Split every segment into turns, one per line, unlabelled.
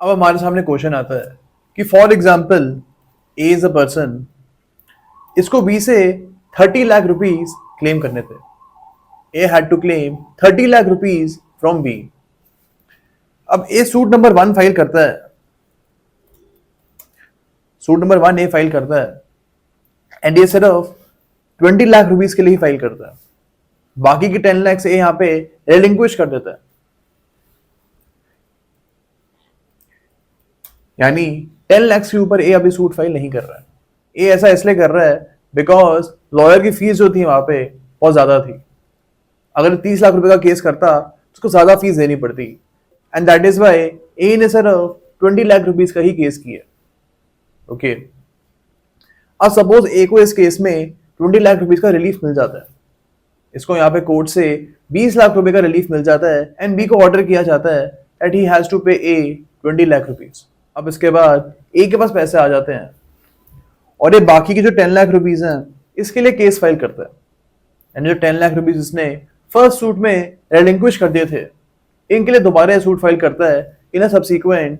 अब हमारे सामने क्वेश्चन आता है कि for example A is a person, इसको बी से 30 लाख रुपीज क्लेम करने थे। A had to claim 30 lakh rupees from B. अब ए सूट नंबर 1 फाइल करता है, सूट नंबर 1 ए फाइल करता है एंड ये सिर्फ 20 लाख रुपीज के लिए ही फाइल करता है। बाकी की 10 लाख ए यहाँ पे रिलिंक्विश कर देता है। यानी 10 लाख के ऊपर ए अभी सूट फाइल नहीं कर रहा है। ए ऐसा इसलिए कर रहा है बिकॉज लॉयर की फीस जो थी वहां पे बहुत ज्यादा थी। अगर 30 लाख रुपए का केस करता तो उसको ज्यादा फीस देनी पड़ती एंड दैट इज वाई ए ने सिर्फ 20 लाख रुपीज का ही केस किया। ओके, अब सपोज ए को इस केस में 20 लाख रुपीज का रिलीफ मिल जाता है, इसको यहाँ पे कोर्ट से 20 लाख रुपए का रिलीफ मिल जाता है एंड बी को ऑर्डर किया जाता है दैट ही हैज टू पे ए 20 लाख रुपीज। अब इसके बाद ए के पास पैसे आ जाते हैं और ये बाकी की जो 10 लाख रुपीज हैं इसके लिए केस फाइल करता है एंड जो 10 लाख रुपीज इसने फर्स्ट सूट में रिलिंक्विश कर दिए थे, इनके लिए दोबारा सूट फाइल करता है इन अ सब्सीक्वेंट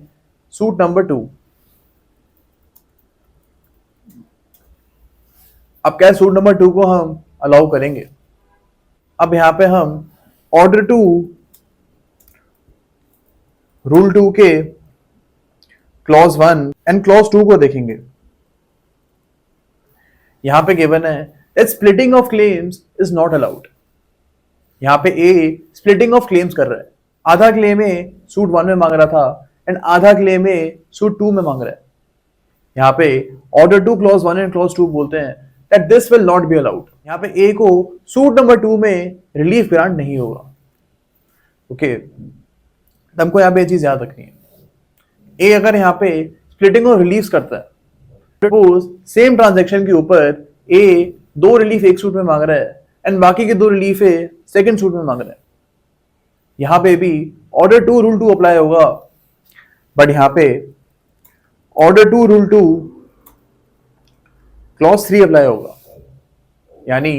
सूट नंबर 2। अब क्या सूट नंबर 2 को हम अलाउ करेंगे। अब यहां पे हम ऑर्डर टू रूल 2 के क्लॉज 1 एंड क्लॉज 2 को देखेंगे। यहां पे गिवन है that splitting of claims is not allowed. यहां पे ए स्प्लिटिंग ऑफ क्लेम्स कर रहा है, आधा क्लेम ए सूट 1 में मांग रहा था एंड आधा क्लेम ए सूट 2 में मांग रहा है। यहां पे order two clause 1 and clause 2 बोलते हैं that this will not be allowed. यहां पे ए को सूट नंबर 2 में रिलीफ ग्रांट नहीं होगा। ओके, हमको यहां पे चीज याद रखनी है। ए अगर यहाँ पे स्प्लिटिंग और रिलीफ करता है, सपोज सेम ट्रांजैक्शन के ऊपर ए 2 रिलीफ एक सूट में मांग रहा है एंड बाकी के 2 रिलीफ ए सेकंड सूट में मांग रहा है, यहां पे भी ऑर्डर टू रूल 2 अप्लाई होगा, बट यहां पे order two rule 2 clause 3 apply होगा। यानी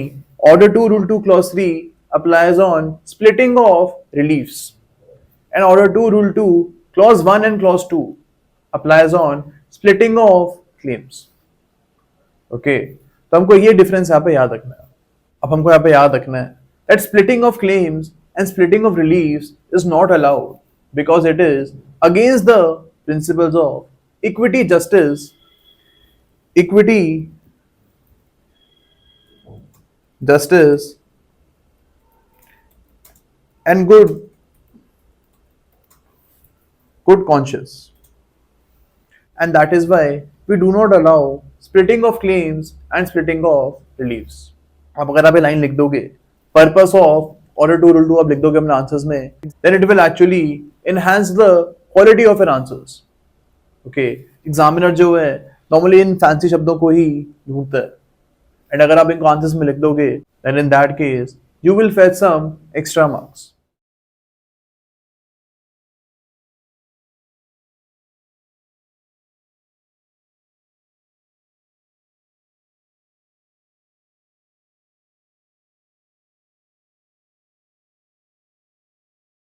order two rule 2 clause 3 applies on splitting of reliefs and order 2 rule 2 clause 1 and clause 2 applies on splitting of claims। Okay, तो हमको ये difference यहाँ पे याद रखना है। अब हमको यहाँ पे याद रखना है that splitting of claims and splitting of reliefs is not allowed because it is against the principles of equity, justice and good conscience, and that is why we do not allow splitting of claims and splitting of reliefs। अब अगर आप ये line लिख दोगे purpose of order two rule 2 आप लिख दोगे अपने आंसर्स में, then it will actually enhance the quality of your answers। Okay, examiner जो है नॉर्मली इन फैंसी शब्दों को ही ढूंढता है एंड अगर आप इनको आंसर्स में लिख दोगे then in that case you will fetch some extra marks।